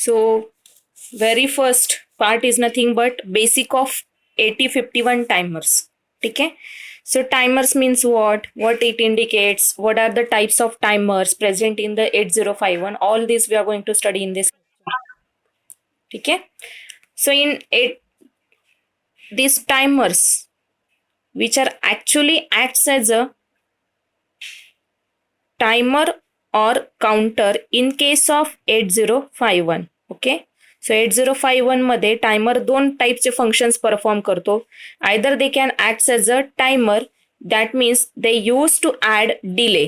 So very first part is nothing but basic of 8051 timers. Okay, so timers means what it indicates, what are the types of timers present in the 8051, all this we are going to study in this. Okay, so in it, these timers which are actually acts as a timer or counter in case of 8051. Okay, so 8051 मध्ये timer दोन टाईपचे functions perform करतो. Either they can act as a timer, that means they use to add delay.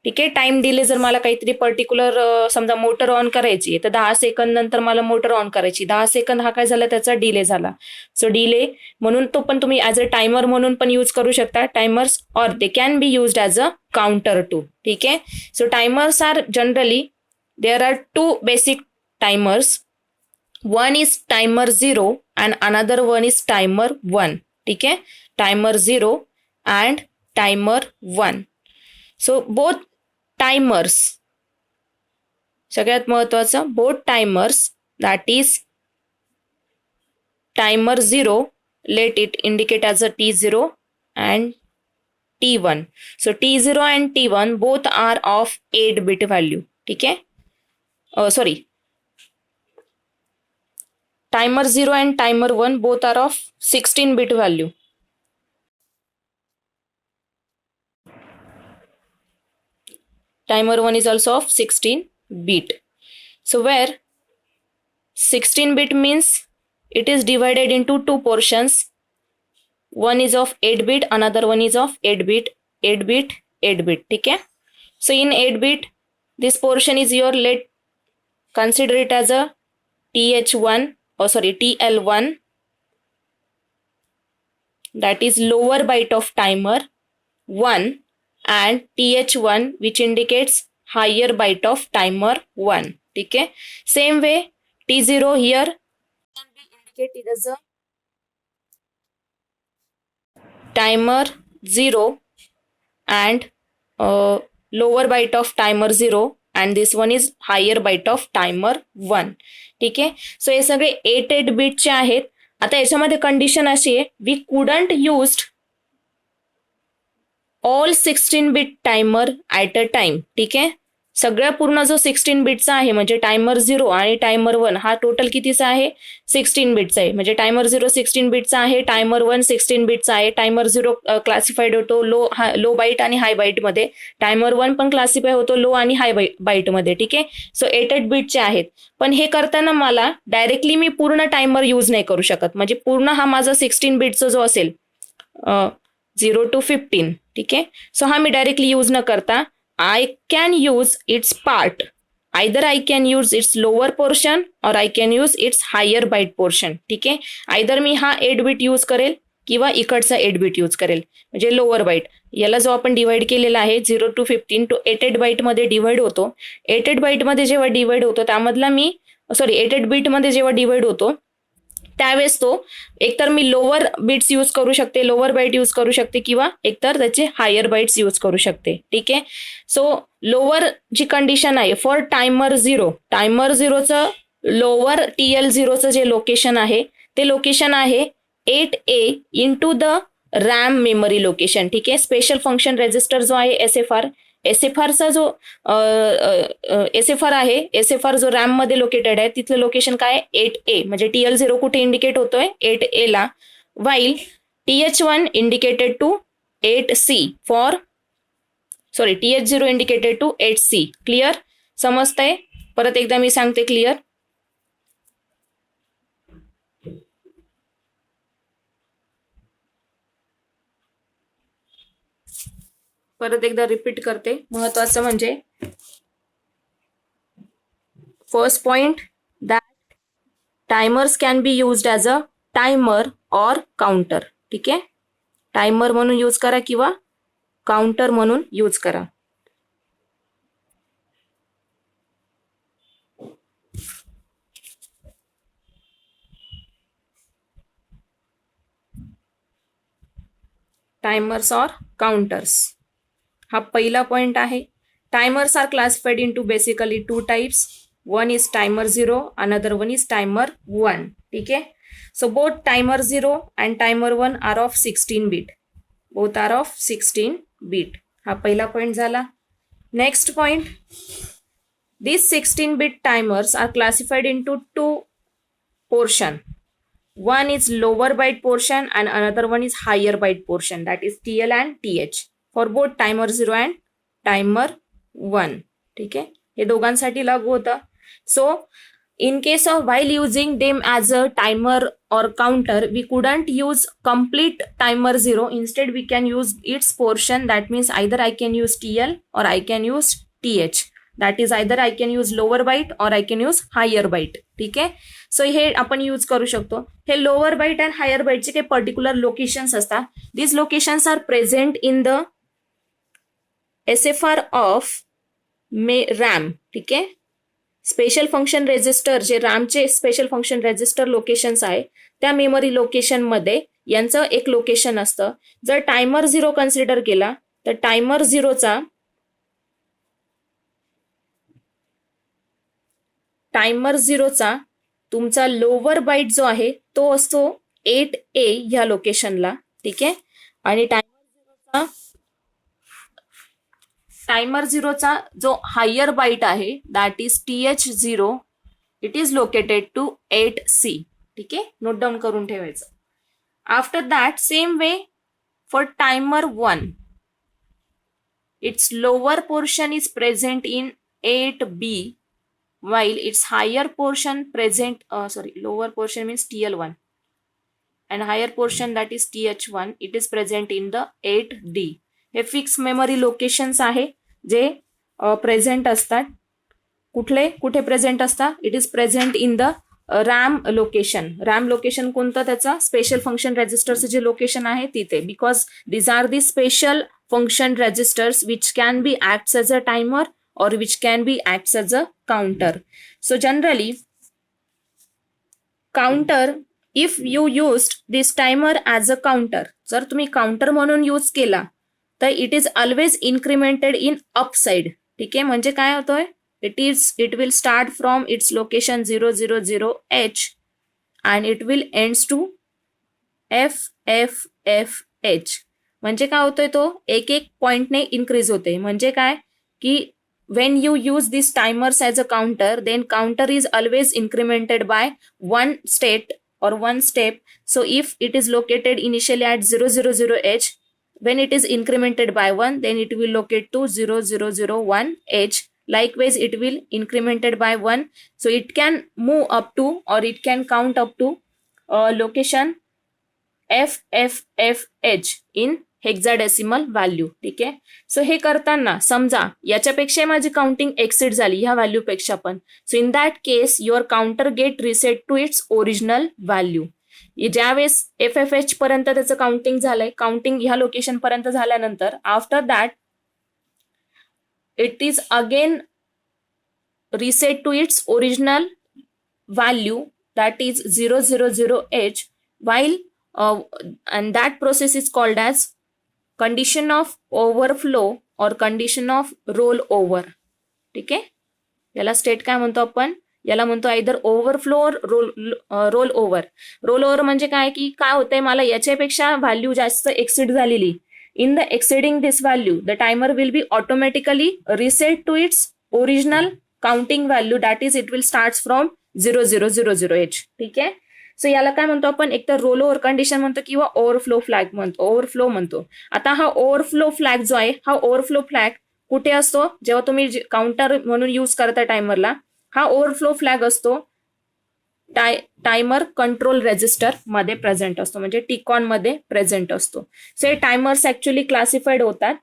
ठीक आहे, time delay जर मला काहीतरी particular समजा मोटर ऑन करायची आहे तर 10 सेकंद नंतर मला मोटर ऑन करायची, 10 सेकंद हा काय झाला, त्याचा डिले झाला. सो डिले म्हणून तो पण तुम्ही ऍज अ टायमर म्हणून पण यूज करू शकता timers, or they can be used as a counter too. ठीक आहे, so timers are generally there are two basic timers. One is timer 0 and another one is timer 1. ठीक आहे, timer 0 and timer 1. So both timers, सगळ्यात महत्वाचं both timers, that is timer 0, let it indicate as a T0 and T1. So T0 and T1 both are of 8 bit value. ठीक आहे, sorry, timer 0 and timer 1 both are of 16 bit value. Timer 1 is also of 16 bit. So where 16 bit means it is divided into two portions. One is of 8 bit, another one is of 8 bit, 8 bit, 8 bit. ठीक है, so in 8 bit this portion is your, let consider it as a TH1, or sorry, TL1, that is lower byte of timer 1, and TH1 which indicates higher byte of timer 1. ठीक है, same way T0 here can be indicated as a timer 0 and lower byte of timer 0, and this one is higher byte of timer 1. ठीक आहे, so हे सगळे 8 बिटचे आहेत. आता याच्यामध्ये condition अशी आहे, we couldn't used all 16 bit timer at a time. ठीक आहे, सगळ्या पूर्ण जो 16 बिटचा आहे, म्हणजे टायमर 0 आणि टायमर 1 हा टोटल कितीचा आहे, 16 बिटचा आहे. म्हणजे टायमर 0 16 बिटचा आहे, टायमर 1 16 बिटचा आहे. टायमर 0 क्लासिफाईड होतो लो बाईट आणि हाय बाईट मध्ये, टायमर 1 पण क्लासिफाय होतो लो आणि हाय बाईट मध्ये. ठीक आहे, सो 8 बिटचे आहेत. पण हे करताना मला डायरेक्टली मी पूर्ण टायमर यूज नाही करू शकत, म्हणजे पूर्ण हा माझा 16 बिटचा जो असेल 0 to 15. ठीक आहे, सो हा मी डायरेक्टली यूज न करता I can use its part. Either I can use its lower portion or I can use its higher byte portion. ठीक आहे, आयदर मी हा 8 बिट यूज करेल किंवा इकडचा 8 बिट यूज करेल, म्हणजे लोअर बाईट. याला जो आपण डिवाइड केलेला आहे 0 to 15 तो 8 बाईट मध्ये डिवाइड होतो. 8 बाईट मध्ये जेव्हा डिवाइड होतो त्यामधला मी, सॉरी, 8 बिट मध्ये जेव्हा डिवाइड होतो त्यावेळेस तो एकतर मी लोअर बिट्स यूज करू शकते, लोअर बाईट यूज करू शकते, किंवा एकतर त्याचे हायर बाईट्स यूज करू शकते. ठीक आहे, सो लोअर जी कंडिशन आहे फॉर टायमर 0, टायमर 0चं लोअर TL0चं जे लोकेशन आहे ते लोकेशन आहे 8A into the RAM memory location. ठीक आहे, स्पेशल फंक्शन रेजिस्टर जो आहे SFRचा जो SFR आहे, SFR जो रॅम मध्ये लोकेटेड आहे तिथलं लोकेशन काय, 8A. म्हणजे TL0 कुठे इंडिकेट होतोय, 8A ला, while TH1 indicated to 8C for, sorry, TH0 indicated to 8C. Clear, समजतंय? परत एकदा मी सांगते, क्लिअर. परत एकदा रिपीट करते, महत्वाचं म्हणजे first point, that timers can be used as a timer or counter. ठीक आहे, टायमर म्हणून यूज करा किंवा काउंटर म्हणून यूज करा. टायमर्स ऑर काउंटर्स, हा पहिला पॉइंट आहे. Timers are classified into basically 2 types. one is timer 0, another one is timer 1. ठीक आहे. So both timer 0 and timer 1 are of 16 bit. Both are of 16 bit. हा पहिला पॉइंट झाला. Next point, these 16 bit timers are classified into two portion. One is lower byte portion and another one is higher byte portion, that is TL and TH for both timer 0 and timer 1. ठीक आहे. हे दोघांसाठी लागू होतं. So in case of while using them as a timer or counter, we couldn't use complete timer 0. Instead we can use its portion. That means either I can use TL or I can use TH. That is either I can use lower byte or I can use higher byte. ठीक आहे. So हे आपण use करू शकतो. हे lower byte and higher बाईटचे काही particular locations असतात. This locations are present in the SFR of RAM. ठीक आहे. स्पेशल फंक्शन रेजिस्टर, जे रॅमचे स्पेशल फंक्शन रेजिस्टर लोकेशन्स आहे, त्या मेमरी लोकेशन मध्ये यांचं एक लोकेशन असतं. जर टायमर 0 कन्सिडर केला तर टायमर 0चा तुमचा लोअर बाईट जो आहे तो असतो 8A ह्या लोकेशनला. ठीक आहे. आणि टायमर 0चा जो हायर बाईट आहे that is TH0, it is located to 8C. ठीक आहे. नोट डाऊन करून ठेवायचं. After that same way for timer 1, its lower portion is present in 8B while its higher portion present, lower portion means TL1 and higher portion that is TH1, it is present in the 8D. हे fix memory locations आहे जे present असतात. कुठे present असतात? It is present in the RAM location. RAM location कोणतं? त्याचा special function रेजिस्टरचं जे लोकेशन आहे तिथे. Because these are the special function registers which can be acts as a timer or which can be acts as a counter. So generally, counter, if you used this timer as a counter, जर तुम्ही counter म्हणून use केला तर it is always incremented in upside. ठीक आहे. म्हणजे काय होतोय? It will start from its location 000H and it will ends to FFFH. म्हणजे काय होतोय? तो एक पॉइंटने इन्क्रीज होते. म्हणजे काय की when you use these timers as a counter, then counter is always incremented by one state or one step. So if it is located initially at 000H, when it is incremented by 1, then it will locate to 0001H. Likewise, it will incremented by 1. So it can move up to or it can count up to location FFFH in hexadecimal value. ठीक आहे. So हे करताना समजा याच्यापेक्षा माझी counting acid झाली ह्या व्हॅल्यूपेक्षा पण, so in that case your counter get reset to its original value. ज्यावेळेस FFH पर्यंत त्याचं काउंटिंग झालंय, काउंटिंग ह्या लोकेशन पर्यंत झाल्यानंतर after that it is again reset to its original value that is 000H while and that process is called as condition of overflow or condition of roll over. ठीक आहे. याला state काय म्हणतो आपण? याला म्हणतो आयदर ओव्हरफ्लो और role over. Role over म्हणजे काय की काय होतंय, मला याच्यापेक्षा व्हॅल्यू जास्त एक्सिड झालेली. In the exceeding this value the timer will be automatically reset to its original counting value that is it will start from 0000H. ठीक आहे. सो याला काय म्हणतो आपण? एक तर रोल ओव्हर कंडिशन म्हणतो किंवा ओव्हरफ्लो फ्लॅग म्हणतो, ओव्हरफ्लो म्हणतो. आता हा ओव्हरफ्लो फ्लॅग जो आहे, हा ओव्हरफ्लो फ्लॅग कुठे असतो? जेव्हा तुम्ही काउंटर म्हणून यूज करता टायमरला, हा ओव्हरफ्लो फ्लॅग असतो टायमर कंट्रोल रेजिस्टर मध्ये प्रेझेंट असतो, म्हणजे टिकॉन मध्ये प्रेझेंट असतो. सो हे टायमर्स ऍक्च्युअली क्लासिफाईड होतात.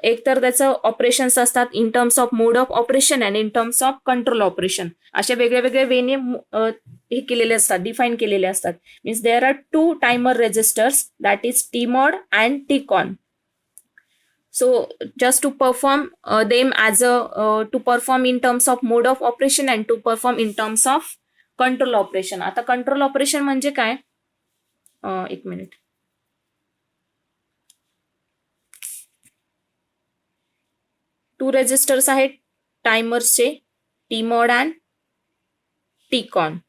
एक तर त्याचं ऑपरेशन्स असतात in terms of mode of operation and in terms of control operation. अशा वेगळ्या वेगळ्या वेने हे केलेले असतात, डिफाईन केलेले असतात. Means there are two timer registers that is TMOD and TCON. So just to perform them as to perform in terms of mode of operation and to perform in terms of control operation. आता control operation म्हणजे काय? एक minute. To resistors आहेत टायमर्सचे. TMOD and TCON.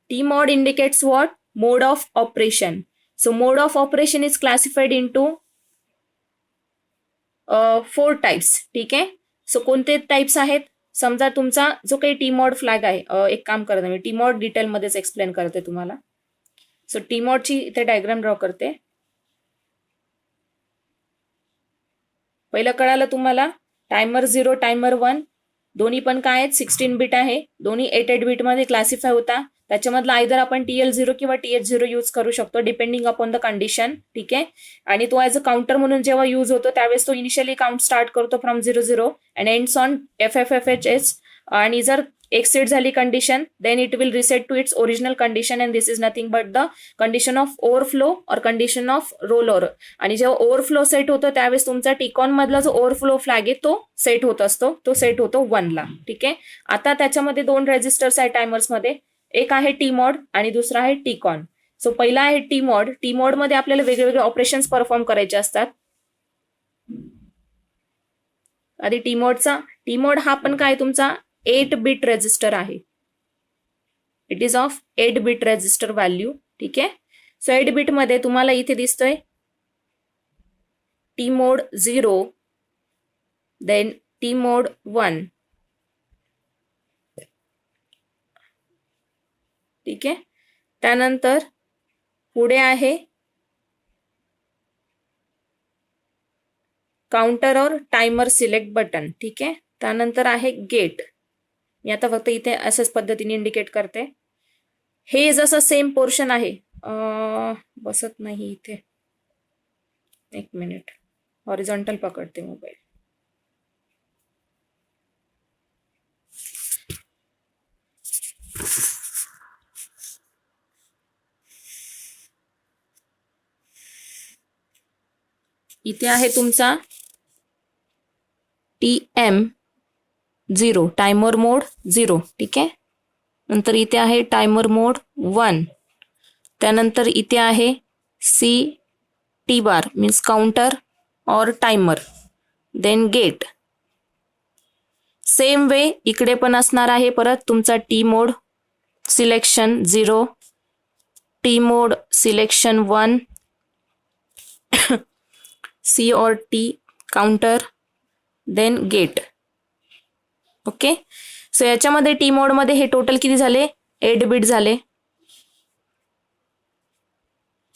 TMOD indicates what? Mode of operation. So mode of operation is classified into 4 types. ठीक आहे. So कोणते types आहेत? समजा तुमचा जो काही TMOD फ्लॅग आहे, एक काम करते मी TMOD डिटेलमध्येच एक्सप्लेन करते तुम्हाला. सो TMODची इथे डायग्राम ड्रॉ करते. पहिलं कळालं तुम्हाला, टायमर 0 टायमर 1 दोन्ही पण काय आहेत? 16 बिट आहे. दोन्ही 8 बिट मध्ये क्लासिफाय होता. त्याच्यामधला आयदर आपण TL0 किंवा TH0 यूज करू शकतो डिपेंडिंग अपॉन द कंडिशन. ठीक आहे. आणि तो ऍज अ काउंटर म्हणून जेव्हा यूज होतो त्यावेळेस तो इनिशियली काउंट स्टार्ट करतो from 00 and ends on FFFHS. आणि जर एक्सिड झाली condition then it will reset to its original condition and this is nothing but the condition of overflow और कंडिशन ऑफ रोल ओव्हर. आणि जेव्हा overflow set होतो त्यावेळेस तुमचा टिकॉन मधला जो ओव्हरफ्लो फ्लॅग आहे तो सेट होत असतो, तो सेट होतो 1 ला. ठीक आहे. आता त्याच्यामध्ये 2 रेजिस्टर्स आहेत टायमर्स मध्ये, एक आहे TMOD आणि दुसरा आहे TCON. सो पहिला आहे TMOD. TMOD मध्ये आपल्याला वेगवेगळे ऑपरेशन्स परफॉर्म करायचे असतात. आधी TMOD हा पण काय तुमचा 8 बिट रेजिस्टर आहे. It is of 8 bit register value. ठीक आहे. सो 8 बिट मध्ये तुम्हाला इथे दिसतोय TMOD 0 देन TMOD 1. ठीक आहे. त्यानंतर पुढे आहे काउंटर और टायमर सिलेक्ट बटन. ठीक आहे. त्यानंतर आहे गेट. मी आता फक्त इथे अशाच पद्धतीने इंडिकेट करते. हे जसं सेम पोर्शन आहे, बसत नाही इथे, एक मिनिट, हॉरिझॉन्टल पकडते मोबाईल. इथे आहे तुमचा TM0 टायमर मोड 0. ठीक आहे. नंतर इथे आहे टायमर मोड 1. त्यानंतर इथे आहे CT बार मीन्स काउंटर और timer, then gate. Same way इकडे पण असणार आहे परत तुमचा TMOD selection 0, TMOD selection 1, C और T counter, then gate. Okay. So याच्यामध्ये TMOD मध्ये हे टोटल किती झाले? 8 बिट झाले.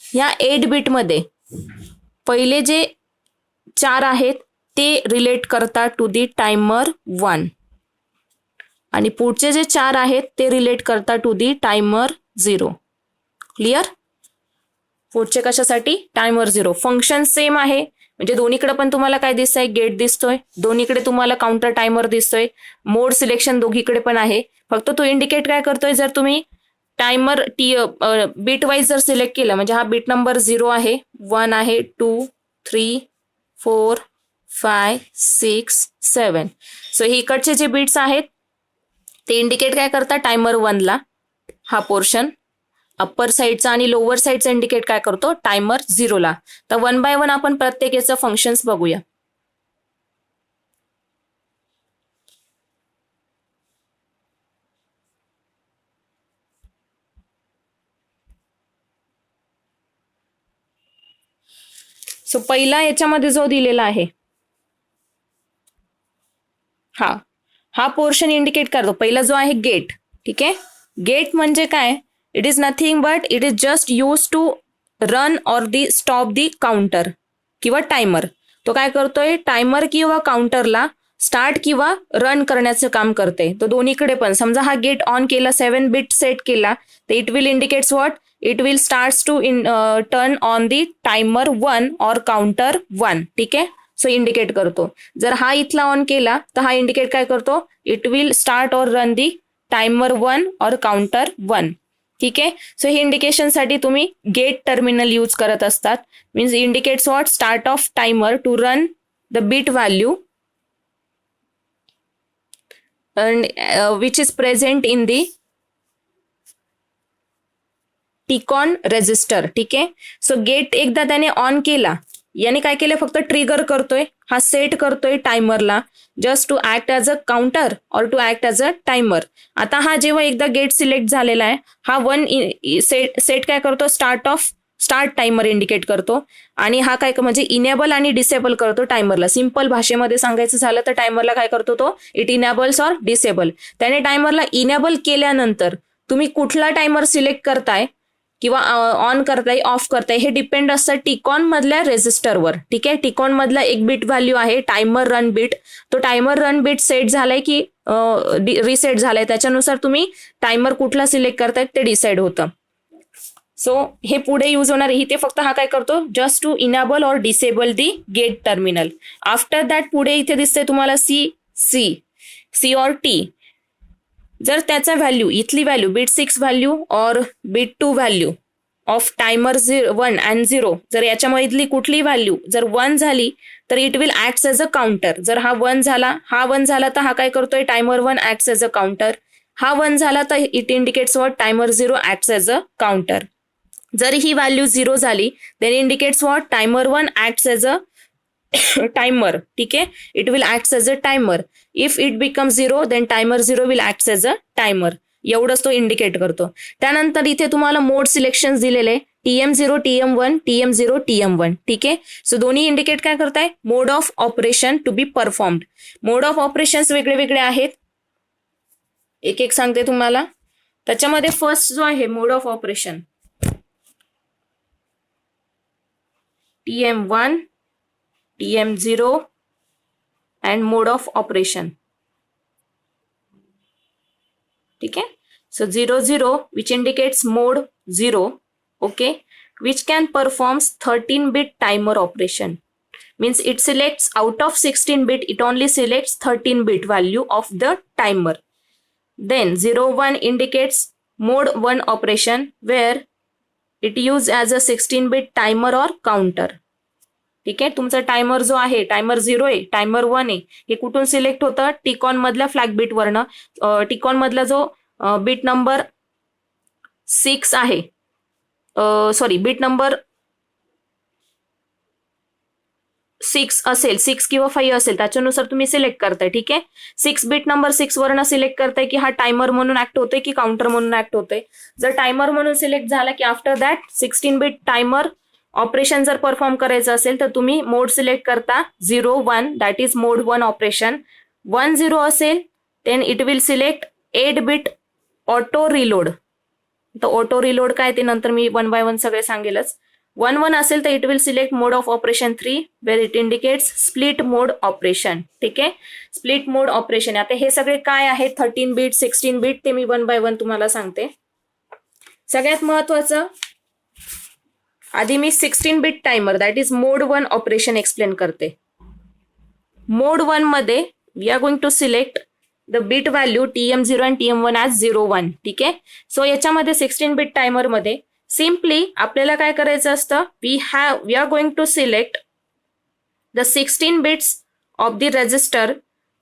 या 8 बिट मध्ये पहिले जे 4 आहेत ते रिलेट करतात टू दी टायमर 1 आणि पुढचे जे 4 आहेत ते रिलेट करतात टू दी टायमर 0. क्लिअर? पुढचे कशासाठी? टायमर 0. फंक्शन सेम आहे, म्हणजे दोन्हीकडे पण तुम्हाला काय दिसतंय? गेट दिसतोय. दोन्हीकडे तुम्हाला काउंटर टायमर दिसतोय. मोड सिलेक्शन दोघीकडे पण आहे. फक्त तो इंडिकेट काय करतोय? जर तुम्ही टायमर बीट वाईज जर सिलेक्ट केलं, म्हणजे हा बीट नंबर 0 आहे, 1 आहे, 2, 3, 4, 5, 6, 7. सो हे इकडचे जे बीट्स आहेत ते इंडिकेट काय करतात? टायमर 1 ला. हा पोर्शन अप्पर साईडचा आणि लोअर साईडचा इंडिकेट काय करतो? टायमर 0 ला. तर 1 बाय 1 आपण प्रत्येकाचं फंक्शन्स बघूया. सो पहिला याच्यामध्ये जो दिलेला आहे हा पोर्शन इंडिकेट करतो. पहिला जो आहे गेट. ठीक आहे. गेट म्हणजे काय? It is nothing but it is just use to run और दी स्टॉप दी काउंटर किंवा टायमर. तो काय करतोय? टायमर किंवा काउंटरला स्टार्ट किंवा रन करण्याचं काम करते. तो दोन्हीकडे पण समजा हा गेट ऑन केला, 7 बिट सेट केला, तर it will indicates what? It will start to turn on the timer 1 और काउंटर 1. ठीक आहे. सो इंडिकेट करतो. जर हा इथला ऑन केला तर हा इंडिकेट काय करतो? इट विल स्टार्ट और रन दी टायमर 1 और काउंटर 1. ठीक आहे. सो हे इंडिकेशन साठी तुम्ही गेट टर्मिनल यूज करत असतात. Means indicates what? Start of timer to run the bit value which is present in the TCON register. ठीक आहे. सो गेट एकदा त्याने ऑन केला, याने काय केलं, फक्त ट्रिगर करतोय, हा सेट करतोय टायमरला just to act as a counter or to act as a timer. आता हा जेव्हा एकदा गेट सिलेक्ट झालेला आहे, हा वन सेट काय करतो, स्टार्ट टायमर इंडिकेट करतो आणि हा काय म्हणजे इनेबल आणि डिसेबल करतो टायमरला. सिंपल भाषेमध्ये सांगायचं झालं तर टायमरला काय करतो तो, इट इनेबल्स और डिसेबल. त्याने टायमरला इनेबल केल्यानंतर तुम्ही कुठला टायमर सिलेक्ट करताय किंवा ऑन करताय ऑफ करताय हे डिपेंड असतं टिकॉन मधल्या रेजिस्टरवर. ठीक आहे, टिकॉन मधला एक बिट व्हॅल्यू आहे टायमर रन बिट. तो टायमर रन बिट सेट झालाय की रिसेट झालाय, त्याच्यानुसार तुम्ही टायमर कुठला सिलेक्ट करताय ते डिसाईड होतं. सो हे पुढे यूज होणार आहे. ते फक्त हा काय करतो, जस्ट टू इनेबल और disable the gate terminal. After that पुढे इथे दिसते तुम्हाला सी और टी. जर त्याचा व्हॅल्यू, इथली व्हॅल्यू बिट 6 व्हॅल्यू और bit 2 value of timer 1 and 0, जर याच्यामधली कुठली व्हॅल्यू जर 1 झाली तर it will act as a counter. जर हा 1 झाला तर हा काय करतोय, timer 1 act as a counter. हा 1 झाला तर it indicates what, timer 0 act as a counter. जर ही व्हॅल्यू 0 झाली then indicates what, timer 1 act as a timer. ठीक आहे, it will act as a timer. If it become 0 then timer 0 will act as a timer. एवढंच तो indicate करतो. त्यानंतर इथे तुम्हाला मोड सिलेक्शन दिलेले TM0, TM1, TM0, TM1. ठीक आहे, सो दोन्ही इंडिकेट काय करताय, mode of operation to be performed. Mode of operations वेगळे वेगळे आहेत, एक एक सांगते तुम्हाला. त्याच्यामध्ये फर्स्ट जो आहे mode of operation TM1, TM0 and mode of operation. ठीक है, so 00 which indicates mode 0, okay, which can performs 13-bit timer operation. Means it selects out of 16-bit, it only selects 13-bit value of the timer. Then 01 indicates mode 1 operation where it used as a 16-bit timer or counter. ठीक आहे, तुमचा timer जो आहे, timer 0 आहे, timer 1 आहे, हे कुठून select होतं, टिकॉन मधल्या फ्लॅग बिट वरनं. टिकॉन मधला जो बिट नंबर 6 आहे, सॉरी बिट नंबर 6 असेल, 6 किंवा 5 असेल, त्याच्यानुसार तुम्ही सिलेक्ट करताय. ठीक आहे, 6 बिट नंबर 6 वरनं सिलेक्ट करताय की हा टायमर म्हणून ऍक्ट होतोय की काउंटर म्हणून ऍक्ट होतोय. जर टायमर म्हणून सिलेक्ट झाला की after that 16 bit timer operation जर परफॉर्म करायचं असेल तर तुम्ही मोड सिलेक्ट करता 0-1, दॅट इज मोड 1 ऑपरेशन. 1-0 असेल then it will select 8 bit auto reload. तर ऑटो रिलोड काय ते नंतर मी 1 by 1 सगळे सांगेलच. 1-1 असेल तर it will select mode of operation 3 where it indicates split mode operation. ठीक आहे, स्प्लिट मोड ऑपरेशन. आता हे सगळे काय आहे, 13 बिट 16 बिट, ते मी 1 by 1 तुम्हाला सांगते. सगळ्यात महत्वाचं आधी मी 16 bit timer that is mode 1 operation explain करते. मोड 1 मध्ये we are going to select the bit value TM0 आणि TM1 ॲज 0-1. ठीक आहे, सो याच्यामध्ये 16 बिट टायमर मध्ये सिम्पली आपल्याला काय करायचं असतं, we are going to select the 16 bits of the register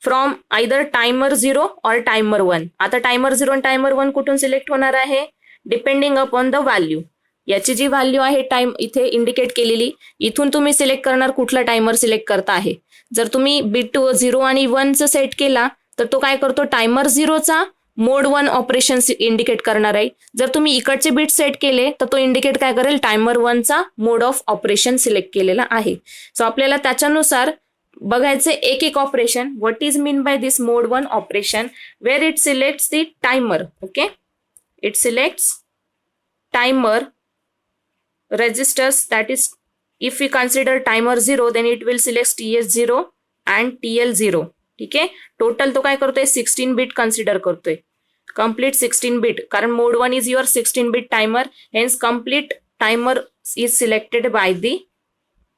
from either timer 0 or timer 1. आता टायमर 0 आणि टायमर 1 कुठून सिलेक्ट होणार आहे, डिपेंडिंग अपॉन द व्हॅल्यू. याची जी व्हॅल्यू आहे टाइम इथे इंडिकेट केलेली, इथून तुम्ही सिलेक्ट करणार कुठला टायमर सिलेक्ट करता आहे. जर तुम्ही बिट 0 आणि 1 सेट केला तर तो काय करतो, टायमर 0चा मोड 1 ऑपरेशन इंडिकेट करणार आहे. जर तुम्ही इकडचे बिट सेट केले तर तो इंडिकेट काय करेल, टायमर 1चा मोड ऑफ ऑपरेशन सिलेक्ट केलेला आहे. सो आपल्याला त्याच्यानुसार बघायचे एक एक operation. What is mean by this mode 1 operation, where it selects the timer. Okay, it selects timer registers, that is if we consider timer 0 then it will select TS0 and TL0. ठीक आहे, total तो काय करतोय, 16 bit consider करतोय, complete 16 bit, कारण mode 1 is your 16 bit timer, hence complete timer is selected by the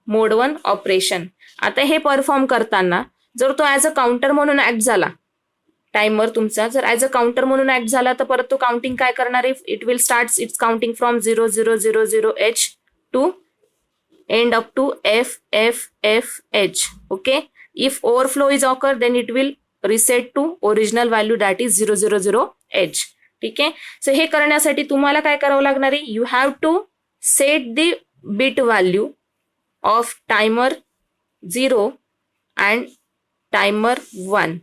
mode 1 operation. आता हे perform करताना जर तो ऍज अ काउंटर म्हणून ऍक्ट झाला, टायमर तुमचा जर ऍज अ काउंटर म्हणून ऍक्ट झाला तर परत तो काउंटिंग काय करणार आहे, it will start its counting from 0000H to end up to FFFH. Okay, if overflow is occur then it will reset to original value that is 000H. ठीक आहे, सो हे करण्यासाठी तुम्हाला काय करावं लागणार आहे, you have to set the bit value of timer 0 and timer 1.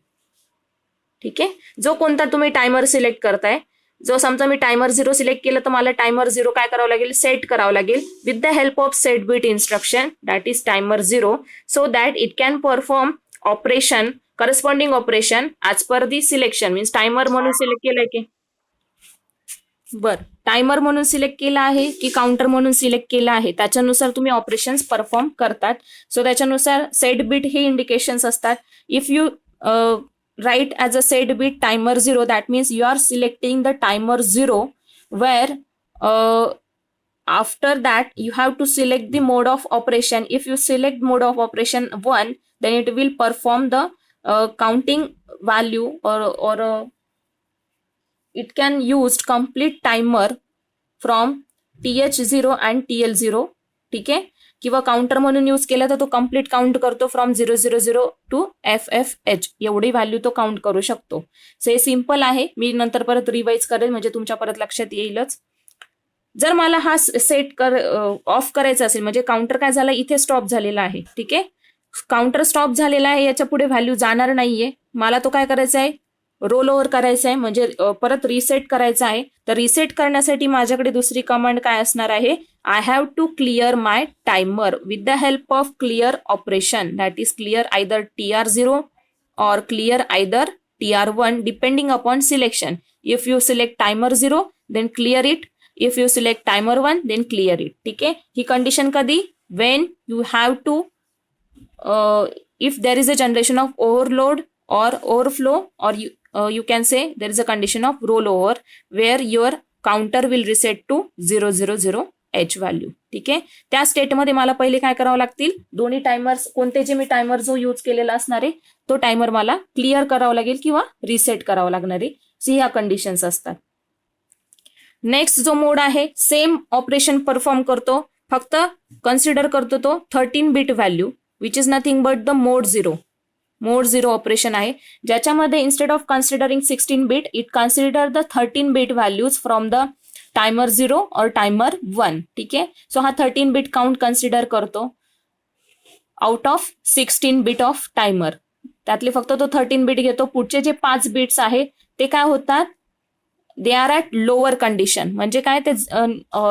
ठीक आहे. जो कोणता तुम्ही टायमर सिलेक्ट करताय, जो समजा मी टायमर 0 सिलेक्ट केलं तर मला टायमर 0 काय करावं लागेल, सेट करावं लागेल with the help of set bit instruction that is timer 0, so that it can perform operation, corresponding operation as per the selection. Means timer म्हणून सिलेक्ट केलंय की टायमर म्हणून सिलेक्ट केला आहे की काउंटर म्हणून सिलेक्ट केला आहे, त्याच्यानुसार तुम्ही ऑपरेशन्स परफॉर्म करतात. सो त्याच्यानुसार सेट बीट हे इंडिकेशन्स असतात. If you write as a set bit timer 0, that means you are selecting the timer 0, where after that you have to select the mode of operation. If you select mode of operation 1, then it will perform the counting value, or it can use complete timer from TH0 and TL0. ठीक आहे. किंवा counter म्हणून use केला तर तो complete count करतो from 000 to FFH, एवढी value तो काउंट करू शकतो. सो हे सिम्पल आहे. मी नंतर परत रिवाइज करेल म्हणजे तुमच्या परत लक्षात येईलच. जर मला हा सेट ऑफ करायचा असेल, म्हणजे काउंटर काय झाला, इथे स्टॉप झालेला आहे. ठीक आहे. काउंटर स्टॉप झालेला आहे, याच्या पुढे व्हॅल्यू जाणार नाहीये. मला तो काय करायचा आहे, रोल ओव्हर करायचा आहे, म्हणजे परत रिसेट करायचा आहे. तर रिसेट करण्यासाठी माझ्याकडे दुसरी कमांड काय असणार आहे, I have to clear my timer with the help of clear operation, that is clear either TR0 or clear either TR1 depending upon selection. If you select timer 0 then clear it. If you select timer 1 then clear it. ठीक आहे. ही condition कधी, when you have to if there is a generation of overload or overflow, or you can say there is a condition of rollover where your counter will reset to 000H value. ठीक आहे. त्या स्टेटमध्ये मला पहिले काय करावं लागतील, दोन्ही टायमर्स, कोणते जे मी टायमर जो यूज केलेला असणार आहे तो टायमर मला क्लिअर करावा लागेल किंवा रिसेट करावं लागणार आहे. सो ह्या कंडिशन्स असतात. नेक्स्ट जो मोड आहे, सेम ऑपरेशन परफॉर्म करतो, फक्त कन्सिडर करतो तो 13 bit value which is nothing but the mode 0. Mode 0 operation आहे, ज्याच्यामध्ये instead of considering 16 bit it consider the 13 bit values from the timer 0 or timer 1. ठीक आहे. सो हा 13 बिट काउंट कन्सिडर करतो out of 16 bit of timer. त्यातले फक्त तो 13 bit घेतो. पुढचे जे 5 बिट्स आहे ते काय होतात, they are at lower condition, म्हणजे काय ते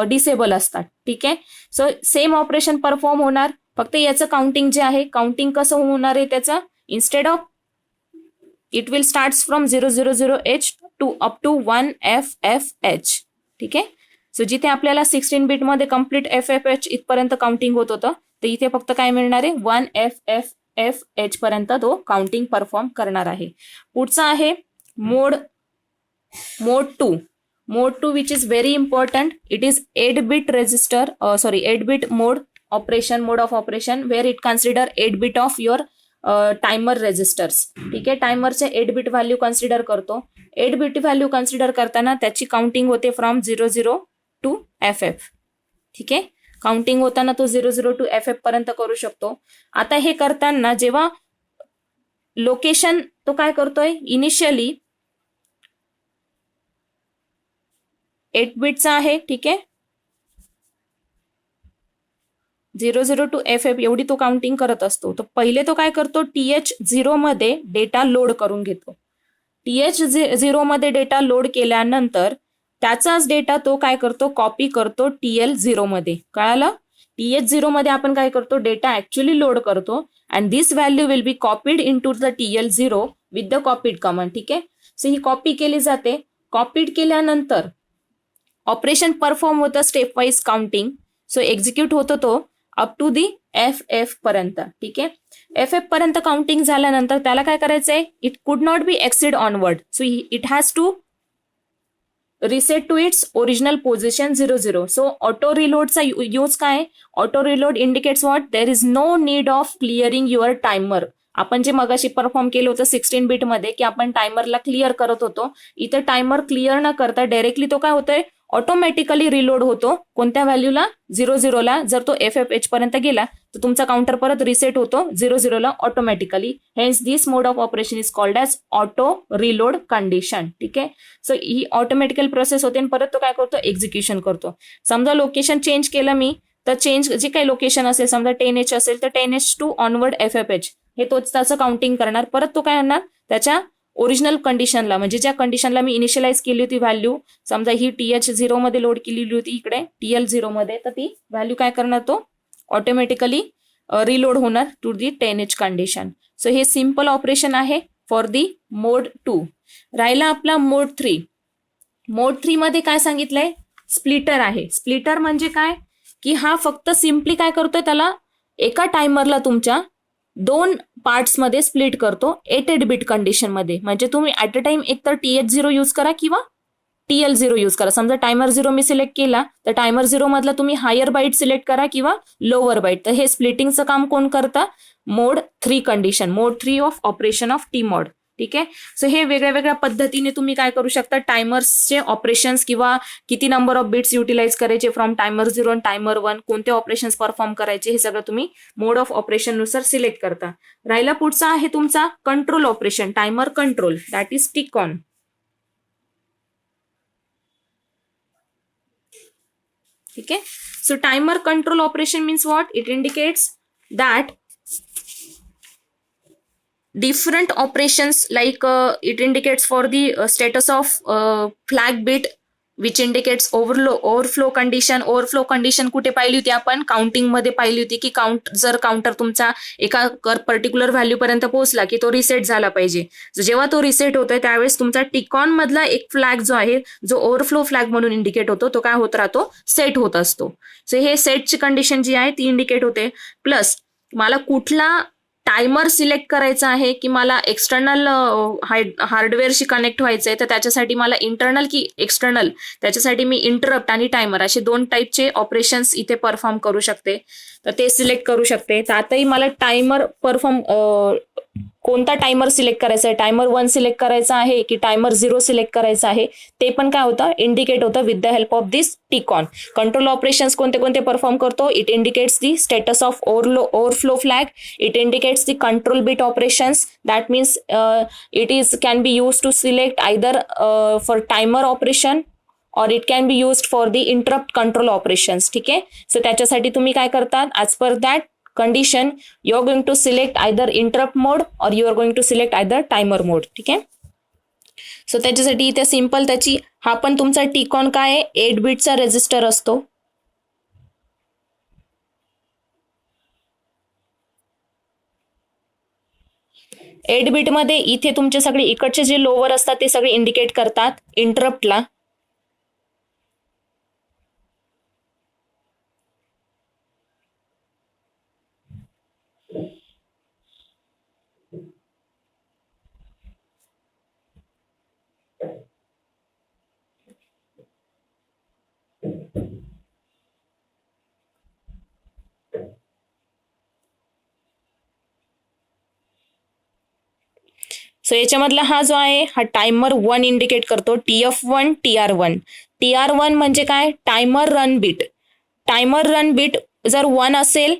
डिसेबल असतात. ठीक आहे. सो सेम ऑपरेशन परफॉर्म होणार, फक्त याचं काउंटिंग जे आहे, काउंटिंग कसं होणार आहे त्याचं, instead of it will start from 000H to up to 1FFH. ठीक आहे. सो जिथे आपल्याला 16 बिट मध्ये कम्प्लीट FFH इथपर्यंत काउंटिंग होत होतं, तर इथे फक्त काय मिळणार आहे, 1FFH पर्यंत तो काउंटिंग परफॉर्म करणार आहे. पुढचा आहे mode 2. Mode 2 which is very important. It is 8 bit register, 8 bit mode of operation where it consider 8 bit of your timer registers. ठीक आहे. टायमरचे 8 बिट व्हॅल्यू कन्सिडर करतो. 8 बिट व्हॅल्यू कन्सिडर करताना त्याची काउंटिंग होते फ्रॉम 00 टू FF. ठीक आहे. Counting होताना तो 00 टू FF पर्यंत करू शकतो. आता हे करताना जेव्हा लोकेशन तो काय करतोय, इनिशियली 8 बिटचा आहे. ठीक आहे. 00 टू FF एवढी तो काउंटिंग करत असतो. तर पहिले तो काय करतो, TH0 मध्ये डेटा लोड करून घेतो. TH0 मध्ये डेटा लोड केल्यानंतर त्याचाच डेटा तो काय करतो, कॉपी करतो TL0 मध्ये. कळालं. TH0 मध्ये आपण काय करतो, डेटा ऍक्च्युअली लोड करतो and this value will be copied in to the TL0 with the copied command. ठीक आहे. सो ही कॉपी केली जाते. कॉपीड केल्यानंतर ऑपरेशन परफॉर्म होतं step wise counting. So execute होतो तो अप टू दी FF पर्यंत. ठीक आहे. FF पर्यंत काउंटिंग झाल्यानंतर त्याला काय करायचंय, it could not be exceed onward, so it has to reset to its original position 00. So auto रिलोडचा यूज काय, auto reload indicates what, there is no need of clearing your timer. आपण जे मगाशी perform केलं होतं 16 bit मध्ये की आपण टायमरला क्लिअर करत होतो, इथे टायमर क्लिअर न करता डायरेक्टली तो काय होतोय, ऑटोमॅटिकली रिलोड होतो. कोणत्या व्हॅल्यूला, 00ला. जर तो FFH पर्यंत गेला तर तुमचा काउंटर परत रिसेट होतो 00ला automatically. Hence this mode of operation is called as auto reload condition. ठीक आहे. सो ही ऑटोमॅटिकल प्रोसेस होते आणि परत तो काय करतो, एक्झिक्युशन करतो. समजा लोकेशन चेंज केलं मी, तर चेंज जे काही लोकेशन असेल, समजा 10H असेल तर 10H टू ऑनवर्ड FFH हे तोच त्याचं काउंटिंग करणार. परत तो काय करणार, त्याच्या ओरिजिनल कंडिशनला, म्हणजे ज्या कंडिशनला मी इनिशियलाइज केली होती व्हॅल्यू, समजा ही TH0 मध्ये लोड केलेली होती इकडे TL0 मध्ये, तर ती व्हॅल्यू काय करणार, तो ऑटोमॅटिकली रिलोड होणार to the 10H condition. So हे सिम्पल ऑपरेशन आहे फॉर दी मोड 2. राहिला आपला मोड 3. मोड 3 मध्ये काय सांगितलंय, स्प्लिटर आहे. स्प्लिटर म्हणजे काय की हा फक्त सिम्पली काय करतोय, त्याला एका टायमरला तुमच्या 2 पार्ट्स मध्ये स्प्लिट करतो 8 बिट कंडिशन मध्ये. म्हणजे तुम्ही ऍट अ टाइम एक तर TH0 यूज करा किंवा TL0 यूज करा. समजा टायमर 0 मी सिलेक्ट केला तर टायमर 0 मधला तुम्ही हायर बाईट सिलेक्ट करा किंवा लोअर बाईट. तर हे स्प्लिटिंगचं काम कोण करतं, मोड 3 condition, mode 3 of operation of T mod. ठीक आहे. सो हे वेगळ्या वेगळ्या पद्धतीने तुम्ही काय करू शकता, टायमर्सचे ऑपरेशन्स किंवा किती नंबर ऑफ बिट्स युटिलाइज करायचे फ्रॉम टायमर 0 आणि टायमर 1, कोणते ऑपरेशन्स परफॉर्म करायचे, हे सगळं तुम्ही मोड ऑफ ऑपरेशन नुसार सिलेक्ट करता. राहिला पुढचा आहे तुमचा control operation, timer control, that is tick on. ठीक आहे. So timer control operation means what, it indicates that different operations like it indicates for the status of flag bit which indicates overflow condition. overflow condition कुठे पाहिली होती आपण, counting मध्ये पाहिली होती की जर काउंटर तुमचा एका पर्टिक्युलर व्हॅल्यू पर्यंत पोहोचला की तो रिसेट झाला पाहिजे. जेव्हा तो रिसेट होतोय त्यावेळेस तुमचा टिकॉन मधला एक फ्लॅग जो आहे, जो ओव्हरफ्लो फ्लॅग म्हणून इंडिकेट होतो, तो काय होत राहतो, सेट होत असतो. सो हे सेटची कंडिशन जी आहे ती इंडिकेट होते. प्लस मला कुठला टायमर सिलेक्ट करायचा आहे की मला एक्सटर्नल हार्डवेअरशी कनेक्ट व्हायचं आहे, तर त्याच्यासाठी मला इंटरनल की एक्सटर्नल, त्याच्यासाठी मी इंटरप्ट आणि टायमर असे 2 टाईपचे ऑपरेशन्स इथे परफॉर्म करू शकते. तर ते सिलेक्ट करू शकते. तर आताही मला टायमर कोणता टायमर सिलेक्ट करायचा आहे, टायमर 1 सिलेक्ट करायचा आहे की टायमर 0 सिलेक्ट करायचा आहे, ते पण काय होतं, इंडिकेट होतं with the help of this TCON. Control operations कोणते कोणते परफॉर्म करतो, it indicates the status of overflow flag, it indicates the control bit operations, that means it can be use to select either for timer operation or it can be used for the interrupt control operations. ठीक आहे. So त्याच्यासाठी तुम्ही काय करतात, as per that condition you are going to select either interrupt mode or you are going to select either timer mode. ठीक आहे. So त्याच्यासाठी इथे सिंपल त्याची, हा पण तुमचा टिकॉन काय आहे, 8 बिटचा रेजिस्टर असतो. एट बिट मध्ये इथे तुमचे सगळे इकडचे जे लोअर असतात ते सगळे इंडिकेट करतात इंटरप्टला. सो याच्यामधला हा जो आहे हा टायमर 1 इंडिकेट करतो, TF1 TR1. TR1 म्हणजे काय, timer run bit. Timer run bit जर 1 असेल,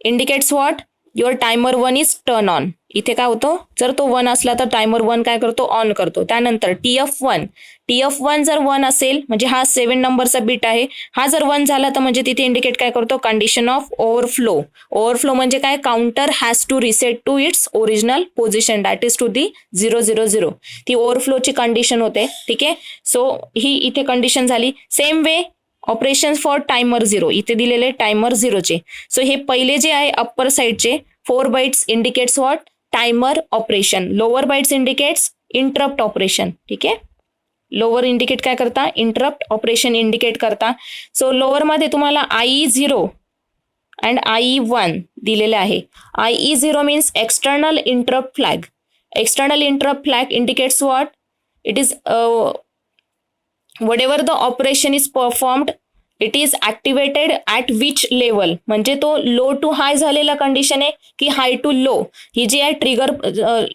indicates what, your timer 1 is turn on. इथे काय होतं, जर तो 1 असला तर टायमर 1 काय करतो, ऑन करतो. त्यानंतर TF1 जर 1 असेल म्हणजे हा 7 नंबरचा बिट आहे, हा जर 1 झाला तर म्हणजे तिथे इंडिकेट काय करतो, कंडिशन ऑफ ओव्हरफ्लो. ओव्हरफ्लो म्हणजे काय, counter has to reset to its original position, that is to the 000. ती ओव्हरफ्लोची कंडिशन होते. ठीक आहे. सो ही इथे कंडिशन झाली. Same way operation for timer 0, इथे दिलेले टायमर 0चे. सो हे पहिले जे आहे अप्पर साइडचे 4 bytes indicates what, timer operation. Lower bytes indicates interrupt operation. ठीक आहे. लोअर इंडिकेट काय करता, इंटरप्ट ऑपरेशन इंडिकेट करता. सो लोअर मध्ये तुम्हाला IE0 अँड IE1 दिलेले आहे. IE0 means external interrupt flag. External interrupt flag indicates what, it is whatever the operation is performed, it is activated at which level. म्हणजे तो low to हाय झालेला condition आहे की हाय to low. ही जी आहे trigger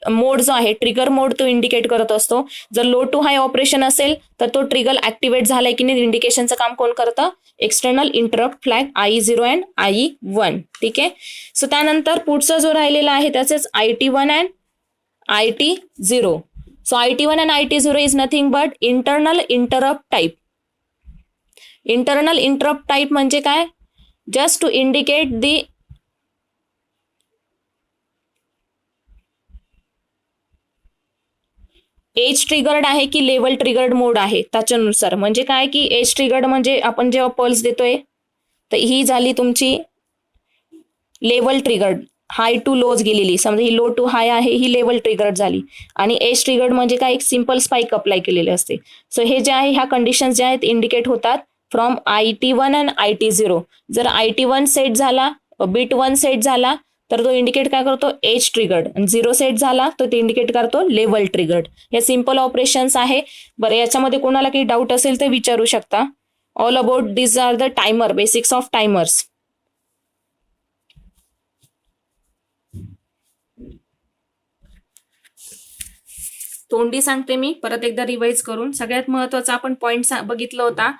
मोड जो आहे, ट्रिगर मोड तो इंडिकेट करत असतो. जर लो टू हाय ऑपरेशन असेल तर तो ट्रिगर ऍक्टिव्हेट झालाय की नाही, इंडिकेशनचं काम कोण करतं, external interrupt flag IE0 and IE1. ठीक आहे. सो त्यानंतर पुढचा जो राहिलेला आहे त्याचेच IT1 and IT0. So IT1 and IT0 is nothing but internal interrupt type. Internal interrupt type म्हणजे काय, just to indicate the edge triggered आहे की लेवल ट्रिगर्ड मोड आहे त्याच्यानुसार. म्हणजे काय की एज ट्रिगर्ड म्हणजे आपण जेव्हा पल्स देतोय तर ही झाली तुमची लेवल ट्रिगर्ड, हाय टू लोज गेलेली. समजा ही लो टू हाय आहे, ही लेवल ट्रिगर्ड झाली. आणि एज ट्रिगर्ड म्हणजे काय, एक सिंपल स्पाइक अप्लाय केलेले असते. सो हे जे आहे ह्या कंडिशन्स ज्या आहेत इंडिकेट होतात फ्रॉम IT1 अँड IT0. जर IT1 सेट झाला, बिट 1 सेट झाला तर तो इंडिकेट काय करतो, एज ट्रिगर्ड. आणि 0 सेट झाला तर ते इंडिकेट करतो लेवल ट्रिगर्ड. या सिंपल ऑपरेशन्स आहे. बरं, याच्यामध्ये कोणाला काही डाऊट असेल तर विचारू शकता. All about this are the timer, basics of timers. तोंडी सांगते मी परत एकदा रिवाइज करून. सगळ्यात महत्वाचा आपण पॉइंट बघितला होता,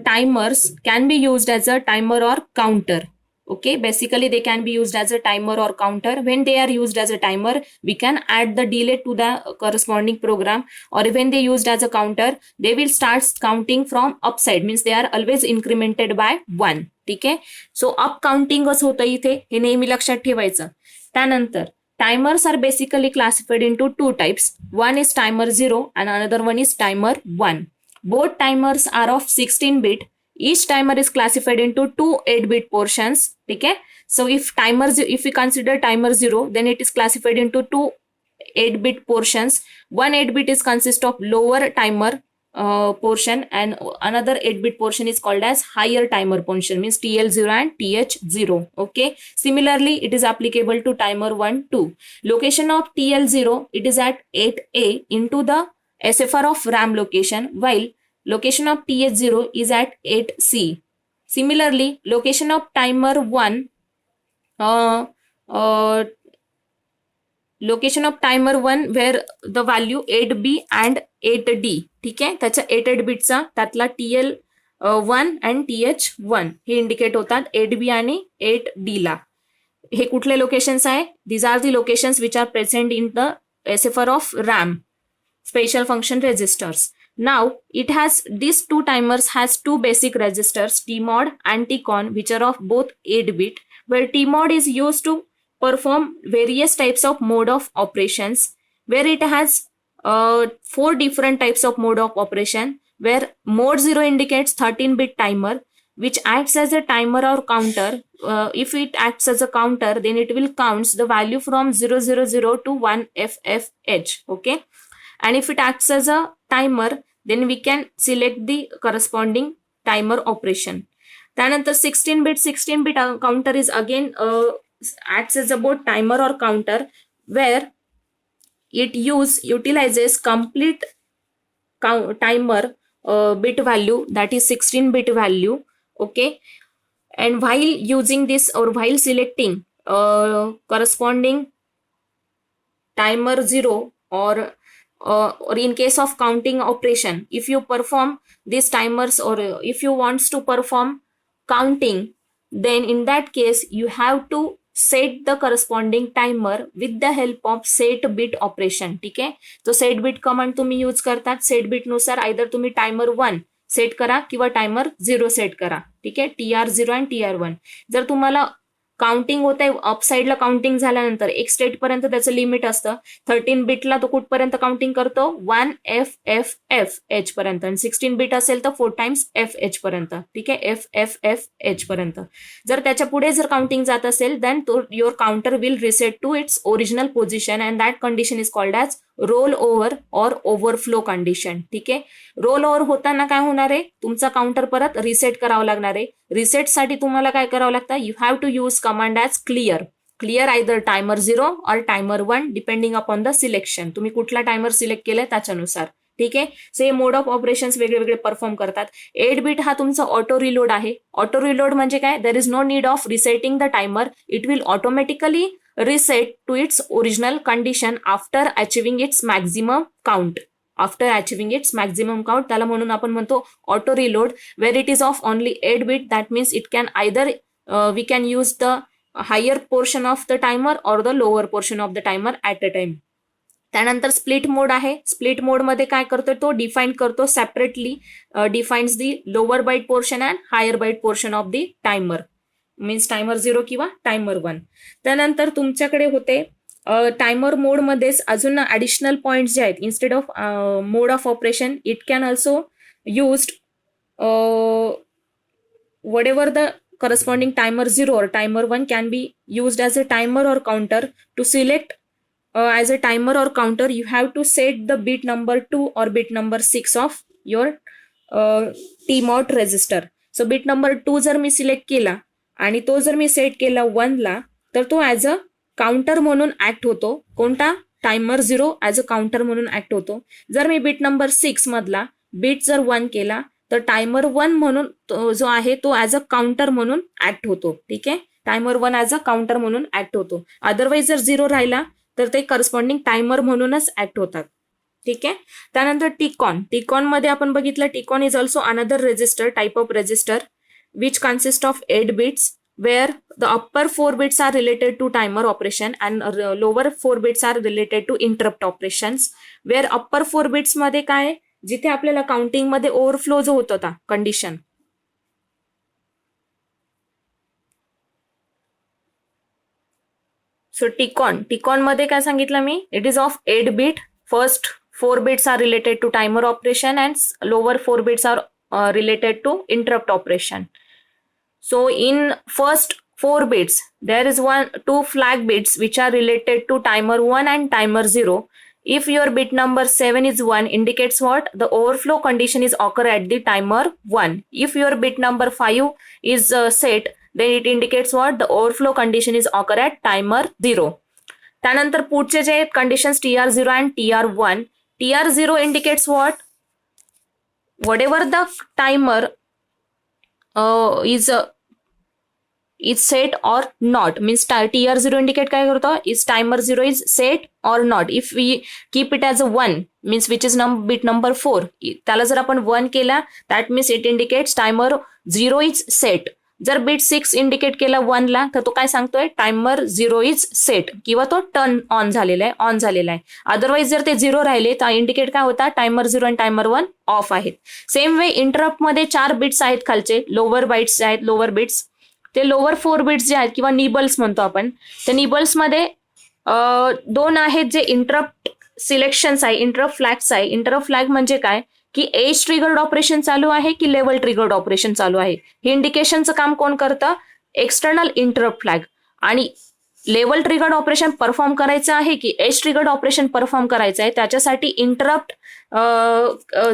timers can be used as a timer or counter. Okay, basically they can be used as a timer or counter. When they are used as a timer, we can add the delay to the corresponding program, or when they used as a counter, they will start counting from upside, means they are always incremented by 1. ठीक आहे. So up काउंटिंगच होतं इथे, हे नेहमी लक्षात ठेवायचं. त्यानंतर timers are basically classified into two types. One is timer 0 and another one is timer 1. Both timers are of 16-bit. Each timer is classified into two 8-bit portions. Okay, so if we consider timer 0, then it is classified into two 8-bit portions. One 8-bit is consist of lower timer portion, and another 8-bit portion is called as higher timer portion, means TL0 and TH0. Okay, similarly it is applicable to timer 1 too. Location of TL0, it is at 8A into the SFR of RAM location, while location of TH0 is at 8C. Similarly, location of timer 1, location of timer 1 where the value 8B and 8D. ठीक आहे, त्याच्या 8 बिटचा त्यातला TL1 and TH1 हे indicate होतात 8B आणि 8D ला. हे कुठले लोकेशन्स आहे? These are the locations which are present in the SFR of RAM, special function registers. Now it has, these two timers has two basic registers, TMOD and TCON, which are of both 8-bit, where TMOD is used to perform various types of mode of operations, where it has 4 different types of mode of operation, where mode 0 indicates 13-bit timer which acts as a timer or counter. If it acts as a counter, then it will counts the value from 000 to 1FFH. Okay, and if it acts as a timer, then we can select the corresponding timer operation. त्यानंतर 16-bit counter is again acts as a both timer or counter, where it utilizes complete timer bit value, that is 16-bit value. Okay, and while using this or while selecting corresponding timer 0 or in case of counting operation, if you perform these timers or if you wants to perform counting, then in that case you have to set the corresponding timer with the help of set bit operation. ठीक आहे, तो set bit command तुम्ही use करतात. set bit नुसार either तुम्ही timer 1 set करा किंवा timer 0 set करा. ठीक आहे, TR0 आणि TR1. जर तुम्हाला काउंटिंग होत आहे, अपसाईडला काउंटिंग झाल्यानंतर एक स्टेट पर्यंत त्याचं लिमिट असतं. 13 बिटला तो कुठपर्यंत काउंटिंग करतो, 1FFFH पर्यंत, आणि 16 बिट असेल तर 4 टाइम्स FH पर्यंत. ठीक आहे, FFFH पर्यंत. जर त्याच्या पुढे जर काउंटिंग जात असेल, then your counter will reset to its original position, and that condition is called as roll over or overflow condition. ठीक आहे, रोल ओव्हर होताना काय होणार आहे, तुमचा काउंटर परत रिसेट करावा लागणार आहे. रिसेटसाठी तुम्हाला काय करावं लागतं, you have to use command as clear either timer 0 or timer 1 depending upon the selection. तुम्ही कुठला टायमर सिलेक्ट केलाय त्याच्यानुसार. ठीक आहे, सो हे मोड ऑफ ऑपरेशन्स वेगळे वेगळे परफॉर्म करतात. 8 बिट हा तुमचा ऑटो रिलोड आहे. ऑटो रिलोड म्हणजे काय, there is no need of resetting the timer, it will automatically reset to its original condition after achieving its maximum count. त्याला म्हणून आपण म्हणतो auto reload. where it is of only 8 bit, that means it can either we can use the higher portion of the timer or the lower portion of the timer at a time. त्यानंतर split mode आहे. Split मोडमध्ये काय करतोय तो define करतो separately, defines the lower byte portion and higher byte portion of the timer, means timer 0 किंवा timer 1. त्यानंतर तुमच्याकडे होते टायमर मोडमध्येच अजून ऍडिशनल पॉइंट्स जे आहेत, instead of mode of operation it can also used whatever the corresponding timer 0 or timer 1 can be used as a timer or counter. To select as a timer or counter, you have to set the bit number 2 or bit number 6 of your TMOD register. So bit number 2 जर मी select केला आणि तो जर मी set केला 1 ला, तर तो as a counter म्हणून ऍक्ट होतो. कोणता? टायमर 0 ॲज अ काउंटर म्हणून ऍक्ट होतो. जर मी बिट नंबर 6 मधला बिट जर 1 केला तर टायमर 1 म्हणून जो आहे तो ॲज अ काउंटर म्हणून ऍक्ट होतो. ठीक आहे, टायमर 1 ॲज अ काउंटर म्हणून ऍक्ट होतो. अदरवाईज जर 0 राहिला तर ते करस्पॉन्डिंग टायमर म्हणूनच ऍक्ट होतात. ठीक आहे. त्यानंतर टिकॉन. टिकॉन मध्ये आपण बघितलं, TCON is also another register, type of register which consist of 8 bits where the upper 4 bits are related to timer operation and lower 4 bits are related to interrupt operations. where upper 4 bits मध्ये काय, जिथे आपल्याला counting मध्ये overflow जो होत होता condition, so टिकॉन मध्ये काय सांगितलं मी, it is of 8 bit. First 4 bits are related to timer operation and lower 4 bits are related to interrupt operation. So in first 4 bits, there is 2 flag bits which are related to timer 1 and timer 0. If your bit number 7 is 1, indicates what? The overflow condition is occur at the timer 1. If your bit number 5 is set, then it indicates what? The overflow condition is occur at timer 0. त्यानंतर पुढचे जे conditions TR0 and TR1. TR0 indicates what? Whatever the timer is set or not, means TR0 indicate काय करतो, is timer 0 is set or not. If we keep it as a 1, means which is bit number 4, त्याला जर आपण 1 केला, that means it indicates timer 0 is set. जर bit 6 indicate केला 1 ला, तर तो काय सांगतोय, टायमर 0 इज सेट किंवा तो टर्न ऑन झालेला आहे. अदरवाईज जर ते 0 राहिले तर इंडिकेट काय होता, टायमर 0 आणि टायमर 1 ऑफ आहेत. सेम वे इंटरप्ट मध्ये 4 बिट्स आहेत खालचे, लोअर बाईट्स आहेत, लोअर बिट्स. ते लोअर 4 बिट्स जे आहेत किंवा निबल्स म्हणतो आपण, त्या निबल्स मध्ये 2 आहेत जे इंटरप्ट सिलेक्शन्स आहे, इंटरप्ट फ्लॅग्स आहे. इंटरप्ट फ्लॅग म्हणजे काय की एज ट्रिगर्ड ऑपरेशन चालू आहे की लेवल ट्रिगर्ड ऑपरेशन चालू आहे, हे इंडिकेशनचं काम कोण करतं, एक्सटर्नल इंटरप्ट फ्लॅग. आणि लेवल ट्रिगर्ड ऑपरेशन परफॉर्म करायचं आहे की एज ट्रिगर्ड ऑपरेशन परफॉर्म करायचं आहे, त्याच्यासाठी इंटरप्ट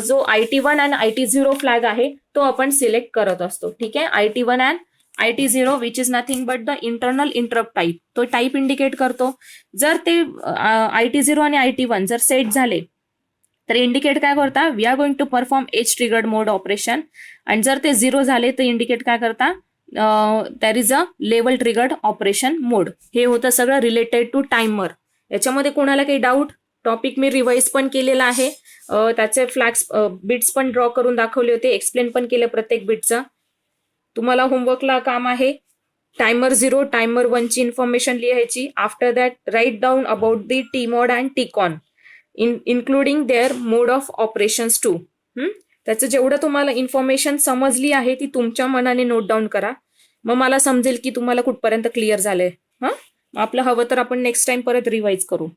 जो IT1 आणि IT0 फ्लॅग आहे तो आपण सिलेक्ट करत असतो. ठीक आहे, IT1 and IT0 which is nothing but the internal interrupt type, तो टाईप इंडिकेट करतो. जर ते IT0 आणि IT1 जर सेट झाले तर इंडिकेट काय करता, we are going to perform edge triggered mode operation. आणि जर ते 0 झाले तर इंडिकेट काय करता, there is a level triggered operation mode. हे होतं सगळं रिलेटेड टू टायमर. याच्यामध्ये कोणाला काही डाऊट, टॉपिक मी रिवाइज पण केलेला आहे, त्याचे फ्लॅग्स बिट्स पण ड्रॉ करून दाखवले होते, एक्सप्लेन पण केलं प्रत्येक बिटचं. तुम्हाला होमवर्कला काम आहे टायमर 0, टायमर 1 ची इन्फॉर्मेशन लिहायची. After that write down about the TMOD and TCON including their mode of operations too. त्याचं जेवढं तुम्हाला इन्फॉर्मेशन समजली आहे ती तुमच्या मनाने नोट डाऊन करा, मग मला समजेल की तुम्हाला कुठपर्यंत क्लिअर झालंय. आपलं हवं तर आपण नेक्स्ट टाइम परत रिवाइज करू.